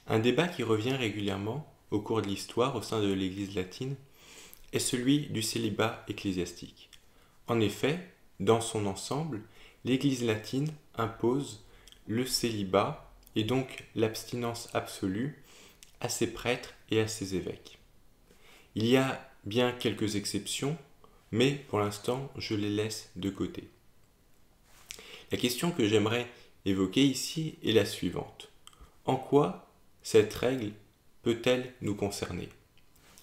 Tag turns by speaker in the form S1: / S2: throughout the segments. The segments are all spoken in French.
S1: Un débat qui revient régulièrement au cours de l'histoire au sein de l'Église latine est celui du célibat ecclésiastique. En effet, dans son ensemble, l'Église latine impose le célibat et donc l'abstinence absolue à ses prêtres et à ses évêques. Il y a bien quelques exceptions, mais pour l'instant, je les laisse de côté. La question que j'aimerais évoquer ici est la suivante. En quoi cette règle peut-elle nous concerner?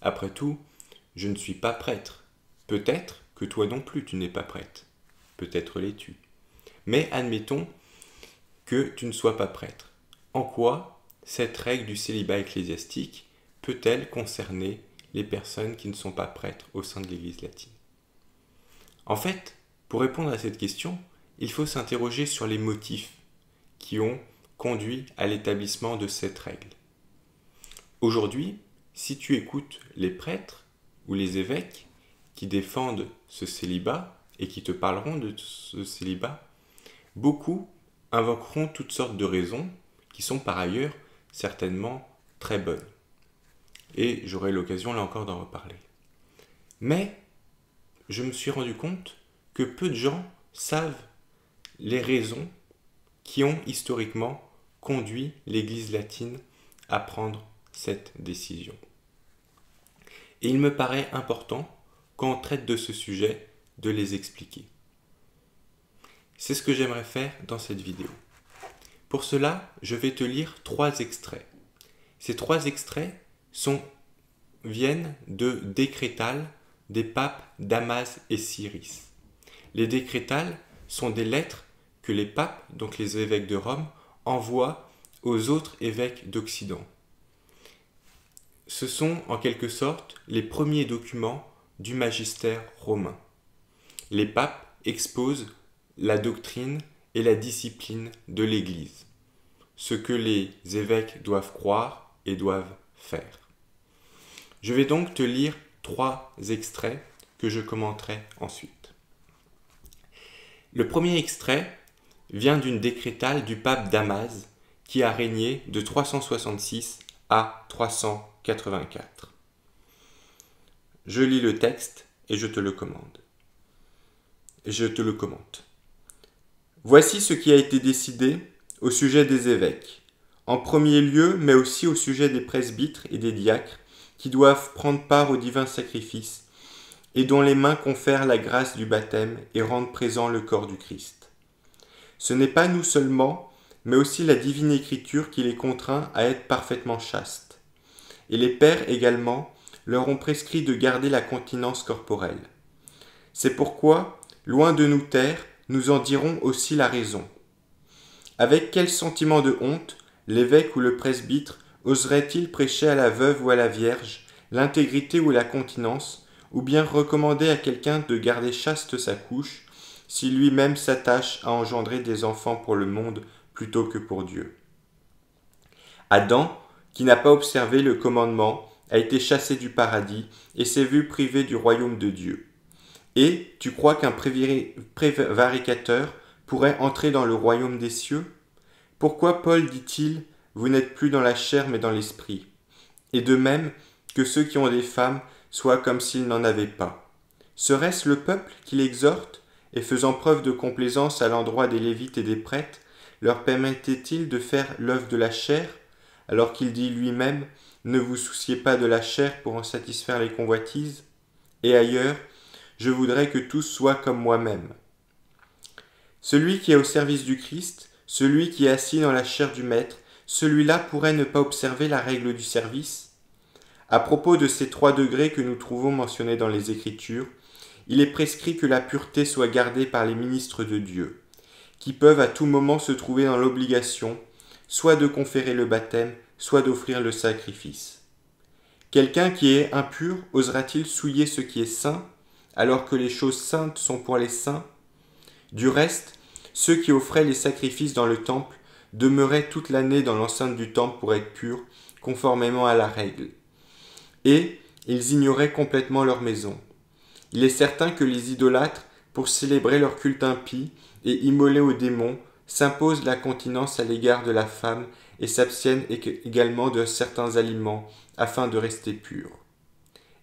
S1: Après tout, je ne suis pas prêtre. Peut-être que toi non plus tu n'es pas prêtre. Peut-être l'es-tu. Mais admettons que tu ne sois pas prêtre. En quoi cette règle du célibat ecclésiastique peut-elle concerner les personnes qui ne sont pas prêtres au sein de l'Église latine? En fait, pour répondre à cette question, il faut s'interroger sur les motifs qui ont conduit à l'établissement de cette règle. Aujourd'hui, si tu écoutes les prêtres ou les évêques qui défendent ce célibat et qui te parleront de ce célibat, beaucoup invoqueront toutes sortes de raisons qui sont par ailleurs certainement très bonnes. Et j'aurai l'occasion là encore d'en reparler. Mais je me suis rendu compte que peu de gens savent les raisons qui ont historiquement conduit l'Église latine à prendre cette décision. Et il me paraît important, quand on traite de ce sujet, de les expliquer. C'est ce que j'aimerais faire dans cette vidéo. Pour cela, je vais te lire 3 extraits. Ces 3 extraits viennent de décrétales des papes Damas et Siris. Les décrétales sont des lettres que les papes, donc les évêques de Rome, envoient aux autres évêques d'Occident. Ce sont en quelque sorte les premiers documents du magistère romain. Les papes exposent la doctrine et la discipline de l'Église, ce que les évêques doivent croire et doivent faire. Je vais donc te lire 3 extraits que je commenterai ensuite. Le premier extrait vient d'une décrétale du pape Damas qui a régné de 366 à 384. Je lis le texte et je te le commande. Je te le commente. Voici ce qui a été décidé au sujet des évêques, en premier lieu, mais aussi au sujet des presbytres et des diacres qui doivent prendre part au divin sacrifice et dont les mains confèrent la grâce du baptême et rendent présent le corps du Christ. Ce n'est pas nous seulement, mais aussi la divine écriture qui les contraint à être parfaitement chastes. Et les pères également leur ont prescrit de garder la continence corporelle. C'est pourquoi, loin de nous taire, nous en dirons aussi la raison. Avec quel sentiment de honte l'évêque ou le presbytre oserait-il prêcher à la veuve ou à la vierge l'intégrité ou la continence, ou bien recommander à quelqu'un de garder chaste sa couche, si lui-même s'attache à engendrer des enfants pour le monde plutôt que pour Dieu? Adam, qui n'a pas observé le commandement, a été chassé du paradis et s'est vu privé du royaume de Dieu. Et tu crois qu'un prévaricateur pourrait entrer dans le royaume des cieux? Pourquoi Paul dit-il « Vous n'êtes plus dans la chair mais dans l'esprit » et de même que ceux qui ont des femmes soient comme s'ils n'en avaient pas. Serait-ce le peuple qui l'exhorte et faisant preuve de complaisance à l'endroit des Lévites et des prêtres, leur permettait-il de faire l'œuvre de la chair, alors qu'il dit lui-même « Ne vous souciez pas de la chair pour en satisfaire les convoitises » et ailleurs « Je voudrais que tous soient comme moi-même ». Celui qui est au service du Christ, celui qui est assis dans la chair du Maître, celui-là pourrait ne pas observer la règle du service? À propos de ces 3 degrés que nous trouvons mentionnés dans les Écritures, il est prescrit que la pureté soit gardée par les ministres de Dieu, qui peuvent à tout moment se trouver dans l'obligation, soit de conférer le baptême, soit d'offrir le sacrifice. Quelqu'un qui est impur osera-t-il souiller ce qui est saint, alors que les choses saintes sont pour les saints? Du reste, ceux qui offraient les sacrifices dans le temple demeuraient toute l'année dans l'enceinte du temple pour être purs, conformément à la règle. Et ils ignoraient complètement leur maison. Il est certain que les idolâtres, pour célébrer leur culte impie et immoler aux démons, s'imposent la continence à l'égard de la femme et s'abstiennent également de certains aliments afin de rester purs.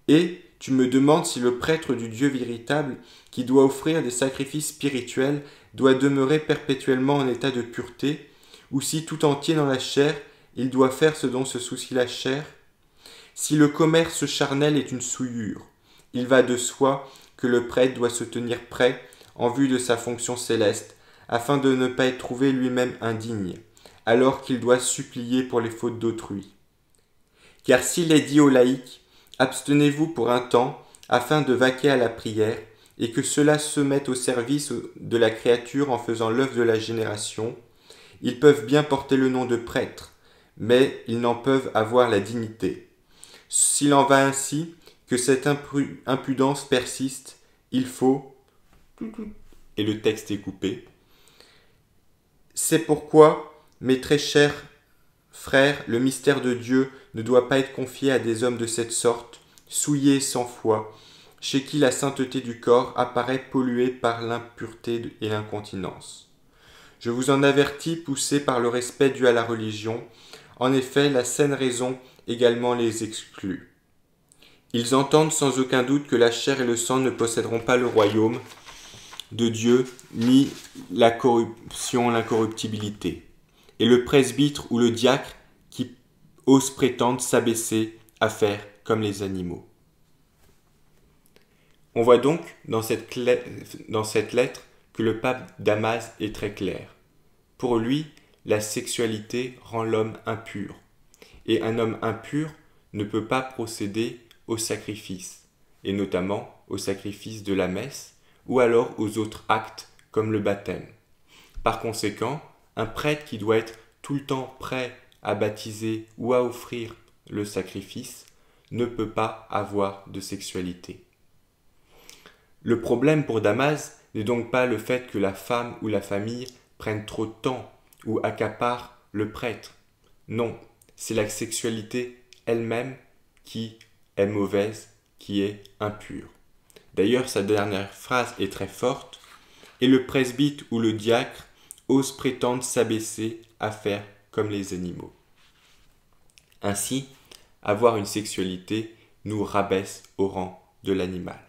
S1: Et tu me demandes si le prêtre du Dieu véritable, qui doit offrir des sacrifices spirituels, doit demeurer perpétuellement en état de pureté, ou si tout entier dans la chair, il doit faire ce dont se soucie la chair. Si le commerce charnel est une souillure, il va de soi que le prêtre doit se tenir prêt en vue de sa fonction céleste, afin de ne pas être trouvé lui-même indigne, alors qu'il doit supplier pour les fautes d'autrui. Car s'il est dit aux laïcs, abstenez-vous pour un temps, afin de vaquer à la prière, et que cela se mette au service de la créature en faisant l'œuvre de la génération, ils peuvent bien porter le nom de prêtre, mais ils n'en peuvent avoir la dignité. S'il en va ainsi, que cette impudence persiste, il faut... Et le texte est coupé. C'est pourquoi, mes très chers frères, le mystère de Dieu ne doit pas être confié à des hommes de cette sorte, souillés sans foi, chez qui la sainteté du corps apparaît polluée par l'impureté et l'incontinence. Je vous en avertis, poussés par le respect dû à la religion. En effet, la saine raison également les exclut. Ils entendent sans aucun doute que la chair et le sang ne posséderont pas le royaume de Dieu, ni la corruption, l'incorruptibilité. Et le presbytre ou le diacre qui ose prétendre s'abaisser à faire comme les animaux. On voit donc dans cette lettre que le pape Damas est très clair. Pour lui, la sexualité rend l'homme impur, et un homme impur ne peut pas procéder au sacrifice, et notamment au sacrifice de la messe, ou alors aux autres actes comme le baptême. Par conséquent, un prêtre qui doit être tout le temps prêt à baptiser ou à offrir le sacrifice ne peut pas avoir de sexualité. Le problème pour Damas n'est donc pas le fait que la femme ou la famille prennent trop de temps ou accaparent le prêtre. Non, c'est la sexualité elle-même qui est mauvaise, qui est impure. D'ailleurs, sa dernière phrase est très forte. Et le presbyte ou le diacre ose prétendre s'abaisser à faire comme les animaux. Ainsi, avoir une sexualité nous rabaisse au rang de l'animal.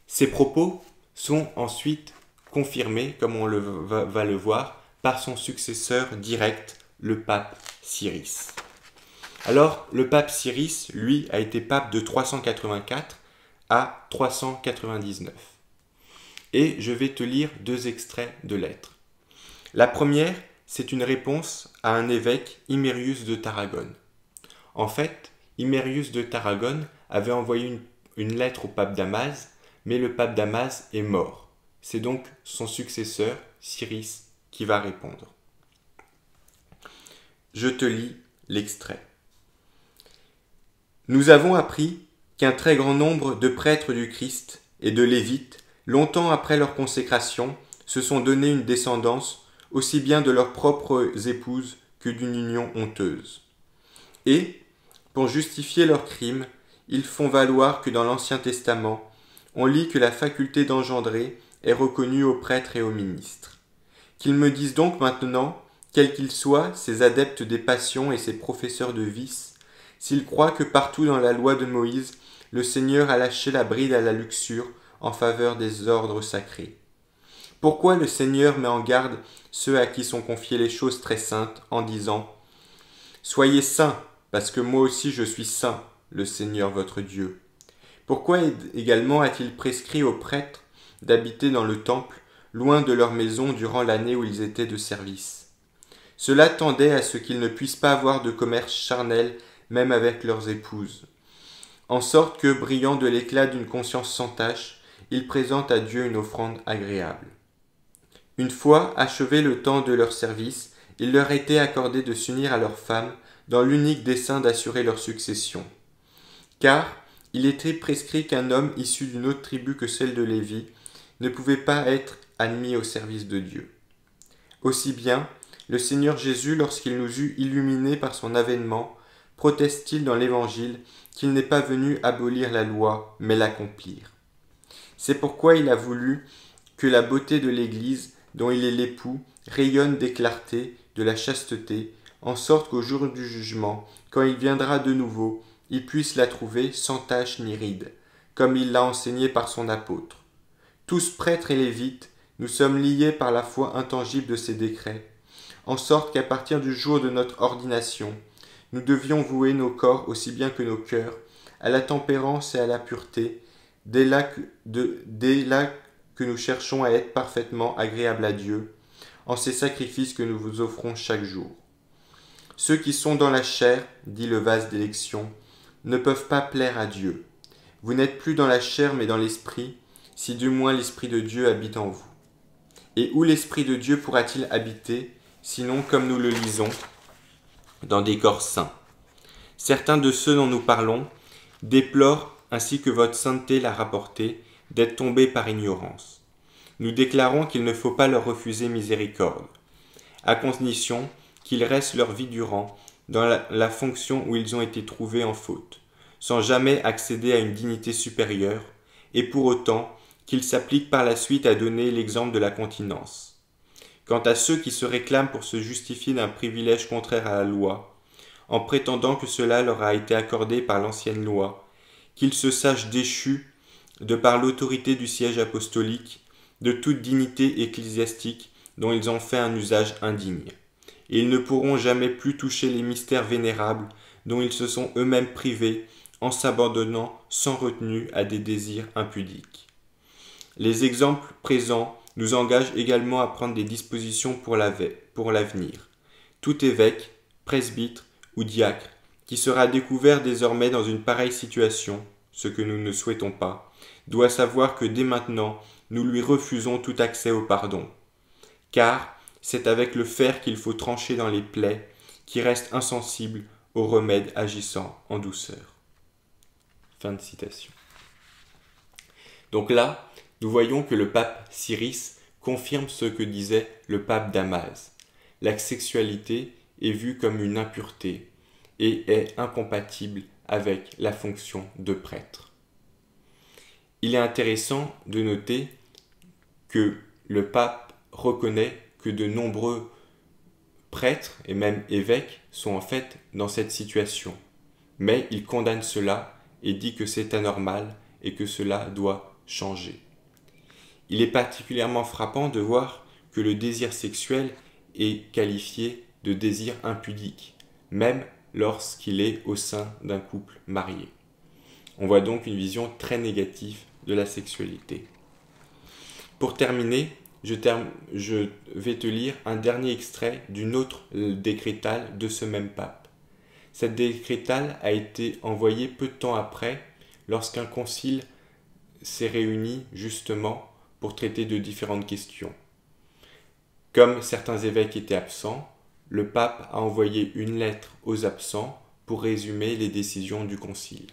S1: Ces propos sont ensuite confirmés, comme on va le voir, par son successeur direct, le pape Cyrus. Alors, le pape Cyrus, lui, a été pape de 384 à 399. Et je vais te lire 2 extraits de lettres. La première, c'est une réponse à un évêque, Imérius de Tarragone. En fait, Imérius de Tarragone avait envoyé une lettre au pape Damas, mais le pape Damas est mort. C'est donc son successeur, Cyrus, qui va répondre. Je te lis l'extrait. Nous avons appris qu'un très grand nombre de prêtres du Christ et de lévites, longtemps après leur consécration, se sont donné une descendance aussi bien de leurs propres épouses que d'une union honteuse. Et, pour justifier leurs crimes, ils font valoir que dans l'Ancien Testament, on lit que la faculté d'engendrer est reconnue aux prêtres et aux ministres. Qu'ils me disent donc maintenant, quels qu'ils soient, ces adeptes des passions et ces professeurs de vices, s'ils croient que partout dans la loi de Moïse, le Seigneur a lâché la bride à la luxure en faveur des ordres sacrés. Pourquoi le Seigneur met en garde ceux à qui sont confiées les choses très saintes en disant « Soyez saints, parce que moi aussi je suis saint, le Seigneur votre Dieu ». Pourquoi également a-t-il prescrit aux prêtres d'habiter dans le temple, loin de leur maison durant l'année où ils étaient de service? Cela tendait à ce qu'ils ne puissent pas avoir de commerce charnel même avec leurs épouses, en sorte que, brillant de l'éclat d'une conscience sans tache, ils présentent à Dieu une offrande agréable. Une fois achevé le temps de leur service, il leur était accordé de s'unir à leurs femmes dans l'unique dessein d'assurer leur succession. Car il était prescrit qu'un homme issu d'une autre tribu que celle de Lévi ne pouvait pas être admis au service de Dieu. Aussi bien, le Seigneur Jésus, lorsqu'il nous eut illuminés par son avènement, proteste-t-il dans l'Évangile qu'il n'est pas venu abolir la loi, mais l'accomplir. C'est pourquoi il a voulu que la beauté de l'Église, dont il est l'époux, rayonne de clarté de la chasteté, en sorte qu'au jour du jugement, quand il viendra de nouveau, il puisse la trouver sans tache ni ride, comme il l'a enseigné par son apôtre. Tous prêtres et lévites, nous sommes liés par la foi intangible de ces décrets, en sorte qu'à partir du jour de notre ordination, nous devions vouer nos corps aussi bien que nos cœurs à la tempérance et à la pureté, dès là que nous cherchons à être parfaitement agréables à Dieu, en ces sacrifices que nous vous offrons chaque jour. Ceux qui sont dans la chair, dit le vase d'élection, ne peuvent pas plaire à Dieu. Vous n'êtes plus dans la chair mais dans l'esprit, si du moins l'Esprit de Dieu habite en vous. Et où l'Esprit de Dieu pourra-t-il habiter, sinon, comme nous le lisons, dans des corps saints? Certains de ceux dont nous parlons déplorent, ainsi que votre sainteté l'a rapporté, d'être tombés par ignorance. Nous déclarons qu'il ne faut pas leur refuser miséricorde, à condition qu'ils restent leur vie durant dans la fonction où ils ont été trouvés en faute, sans jamais accéder à une dignité supérieure, et pour autant qu'ils s'appliquent par la suite à donner l'exemple de la continence. Quant à ceux qui se réclament pour se justifier d'un privilège contraire à la loi, en prétendant que cela leur a été accordé par l'ancienne loi, qu'ils se sachent déchus, de par l'autorité du siège apostolique, de toute dignité ecclésiastique dont ils ont fait un usage indigne. Et ils ne pourront jamais plus toucher les mystères vénérables dont ils se sont eux-mêmes privés en s'abandonnant sans retenue à des désirs impudiques. Les exemples présents nous engagent également à prendre des dispositions pour l'avenir. Tout évêque, presbytre ou diacre qui sera découvert désormais dans une pareille situation, ce que nous ne souhaitons pas, doit savoir que dès maintenant, nous lui refusons tout accès au pardon. Car c'est avec le fer qu'il faut trancher dans les plaies qui restent insensibles aux remèdes agissant en douceur. Fin de citation. Donc là, nous voyons que le pape Cyrus confirme ce que disait le pape Damas. La sexualité est vue comme une impureté et est incompatible avec la fonction de prêtre. Il est intéressant de noter que le pape reconnaît que de nombreux prêtres et même évêques sont en fait dans cette situation. Mais il condamne cela et dit que c'est anormal et que cela doit changer. Il est particulièrement frappant de voir que le désir sexuel est qualifié de désir impudique, même lorsqu'il est au sein d'un couple marié. On voit donc une vision très négative de la sexualité. Pour terminer, je vais te lire un dernier extrait d'une autre décrétale de ce même pape. Cette décrétale a été envoyée peu de temps après, lorsqu'un concile s'est réuni justement pour traiter de différentes questions. Comme certains évêques étaient absents, le pape a envoyé une lettre aux absents pour résumer les décisions du concile.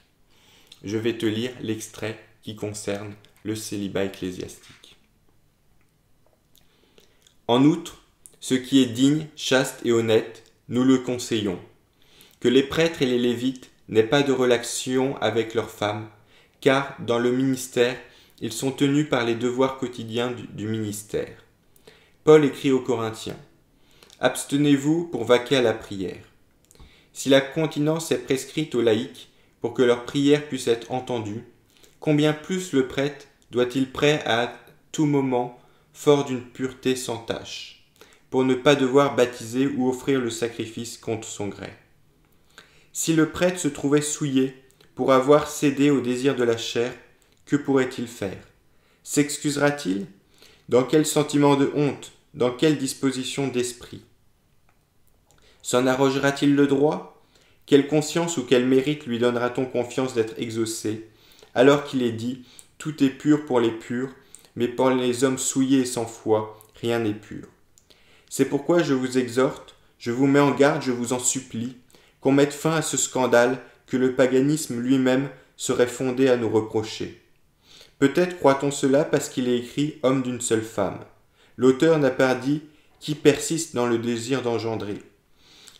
S1: Je vais te lire l'extrait qui concerne le célibat ecclésiastique. En outre, ce qui est digne, chaste et honnête, nous le conseillons. Que les prêtres et les lévites n'aient pas de relation avec leurs femmes, car dans le ministère, ils sont tenus par les devoirs quotidiens du ministère. Paul écrit aux Corinthiens : abstenez-vous pour vaquer à la prière. Si la continence est prescrite aux laïcs pour que leurs prières puissent être entendues, combien plus le prêtre doit-il prêt à tout moment, fort d'une pureté sans tache, pour ne pas devoir baptiser ou offrir le sacrifice contre son gré. Si le prêtre se trouvait souillé pour avoir cédé au désir de la chair, que pourrait-il faire? S'excusera-t-il? Dans quel sentiment de honte? Dans quelle disposition d'esprit? S'en arrogera-t-il le droit? Quelle conscience ou quel mérite lui donnera-t-on confiance d'être exaucé, alors qu'il est dit « Tout est pur pour les purs, mais pour les hommes souillés et sans foi, rien n'est pur. » C'est pourquoi je vous exhorte, je vous mets en garde, je vous en supplie, qu'on mette fin à ce scandale que le paganisme lui-même serait fondé à nous reprocher. Peut-être croit-on cela parce qu'il est écrit « homme d'une seule femme ». L'auteur n'a pas dit « qui persiste dans le désir d'engendrer ».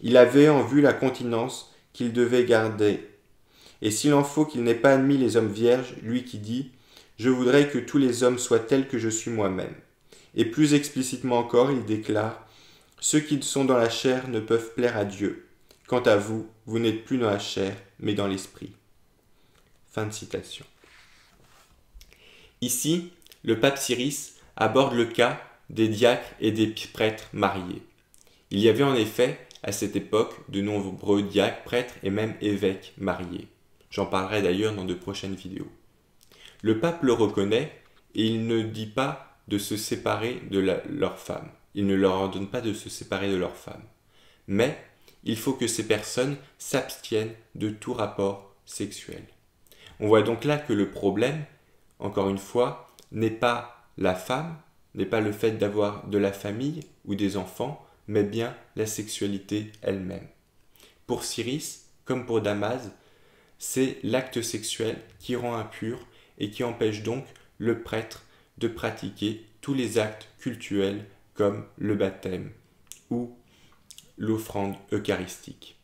S1: Il avait en vue la continence qu'il devait garder. Et s'il en faut qu'il n'ait pas admis les hommes vierges, lui qui dit « je voudrais que tous les hommes soient tels que je suis moi-même ». Et plus explicitement encore, il déclare Ceux qui sont dans la chair ne peuvent plaire à Dieu. Quant à vous, vous n'êtes plus dans la chair, mais dans l'esprit. » Fin de citation. Ici, le pape Cyrus aborde le cas des diacres et des prêtres mariés. Il y avait en effet, à cette époque, de nombreux diacres, prêtres et même évêques mariés. J'en parlerai d'ailleurs dans de prochaines vidéos. Le pape le reconnaît et il ne dit pas de se séparer de leur femme. Il ne leur ordonne pas de se séparer de leur femme. Mais il faut que ces personnes s'abstiennent de tout rapport sexuel. On voit donc là que le problème, encore une fois, n'est pas la femme, n'est pas le fait d'avoir de la famille ou des enfants, mais bien la sexualité elle-même. Pour Cyrus, comme pour Damas, c'est l'acte sexuel qui rend impur et qui empêche donc le prêtre de pratiquer tous les actes cultuels comme le baptême ou l'offrande eucharistique.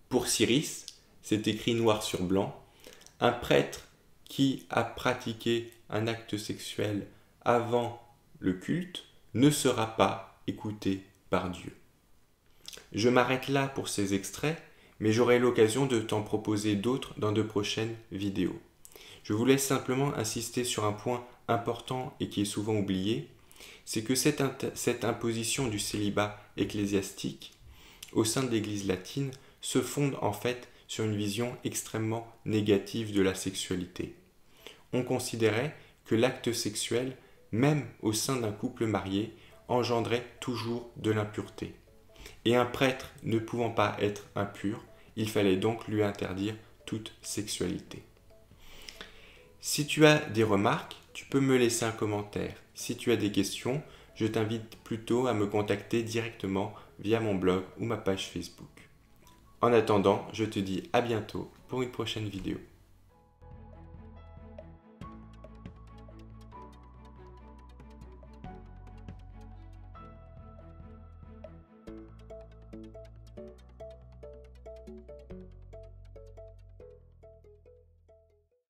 S1: Pour Cyrus, c'est écrit noir sur blanc, un prêtre qui a pratiqué un acte sexuel avant le culte ne sera pas écouté par Dieu. Je m'arrête là pour ces extraits, mais j'aurai l'occasion de t'en proposer d'autres dans de prochaines vidéos. Je voulais simplement insister sur un point important et qui est souvent oublié, c'est que cette imposition du célibat ecclésiastique au sein de l'Église latine se fonde en fait sur une vision extrêmement négative de la sexualité. On considérait que l'acte sexuel, même au sein d'un couple marié, engendrait toujours de l'impureté. Et un prêtre ne pouvant pas être impur, il fallait donc lui interdire toute sexualité. Si tu as des remarques, tu peux me laisser un commentaire. Si tu as des questions, je t'invite plutôt à me contacter directement via mon blog ou ma page Facebook. En attendant, je te dis à bientôt pour une prochaine vidéo.